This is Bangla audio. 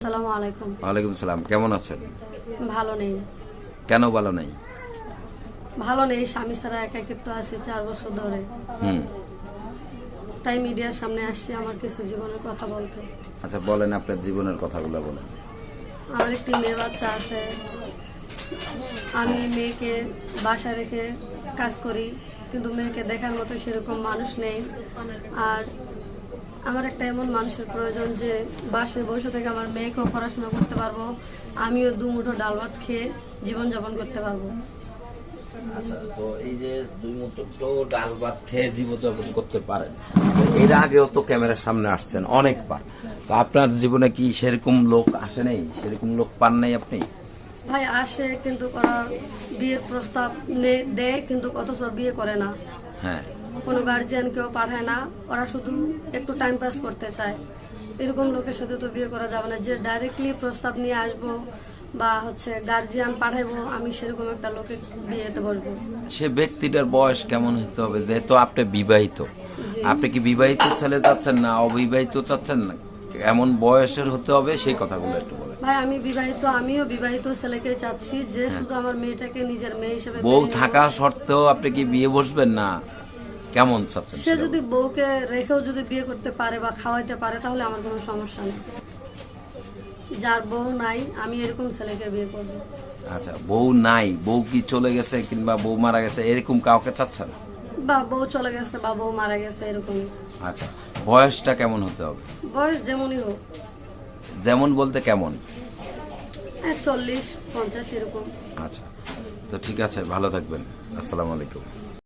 আসসালামু আলাইকুম। ওয়ালাইকুম সালাম। কেমন আছেন? ভালো নেই। কেন ভালো নাই? ভালো নেই, স্বামী ছাড়া একাকিত্ব আছে 4 বছর ধরে। হুম। তাই মিডিয়ার সামনে আসছি আমার কিছু জীবনের কথা বলতে। আচ্ছা, বলেন আপনার জীবনের কথাগুলো বলেন। আমার একটি মেয়ে বাচ্চা আছে। আমি মেয়েকে বাসায় রেখে কাজ করি, কিন্তু মেয়েকে দেখার মতো সেরকম মানুষ নেই। আর আমার একটা এমন মানুষের প্রয়োজন যে বাসায় বসে থেকে আমার মেয়েকেও পড়াশোনা করতে পারবো, আমিও দুমুঠো ডাল ভাত খেয়ে জীবনযাপন করতে পারবো। আচ্ছা, তো এই যে দুই মুঠো ডাল ভাত খেয়ে জীবনযাপন করতে পারেন, তো এর আগেও তো ক্যামেরার সামনে আসছেন অনেকবার, তো আপনার জীবনে কি সেরকম লোক আসে নাই? সেরকম লোক পান নাই আপনি? ভাই আসে, কিন্তু ওরা বিয়ের প্রস্তাব দেয়, কিন্তু অথচ বিয়ে করে না। হ্যাঁ। কোনো গার্জিয়ান কেউ পাঠায় না, ওরা শুধু একটু টাইম পাস করতে চায়। এরকম লোকের সাথে তো বিয়ে করা যাবে না, যে ডাইরেক্টলি প্রস্তাব নিয়ে আসবো বা গার্জিয়ান পাঠাবো, আমি সেরকম একটা লোকে বিয়েতে বসবো। সে ব্যক্তিটার বয়স কেমন হতে হবে? যেহেতু আপনি বিবাহিত, জি। আপনি কি বিবাহিত ছেলে চাচ্ছেন না অবিবাহিত চাচ্ছেন না? এমন বয়সের হতে হবে সেই কথাগুলো একটু বলেন। ভাই আমি বিবাহিত, আমিও বিবাহিত ছেলেকে চাচ্ছি যে শুধু আমার মেয়েটাকে নিজের মেয়ে হিসেবে বউ মেনে নেবে। থাকা সত্ত্বেও আপনি কি বিয়ে বসবেন না? কেমন চাচ্ছেন? সে যদি বউকে রেখেও যদি বিয়ে করতে পারে বা খাওয়াইতে পারে, তাহলে আমার কোনো সমস্যা নেই। যার বউ নাই, আমি এরকম ছেলেকে বিয়ে করবো। আচ্ছা, বউ নাই, বউ কি চলে গেছে কিংবা বউ মারা গেছে এরকম কাউকে চাচ্ছেন? বা বউ চলে গেছে বা বউ মারা গেছে, এরকম। আচ্ছা, বয়সটা কেমন হতে হবে? বয়স যেমনই হোক, যেমন বলতে কেমন? 40-50 এরকম। আচ্ছা, তো ঠিক আছে, ভালো থাকবেন। আসসালামু আলাইকুম।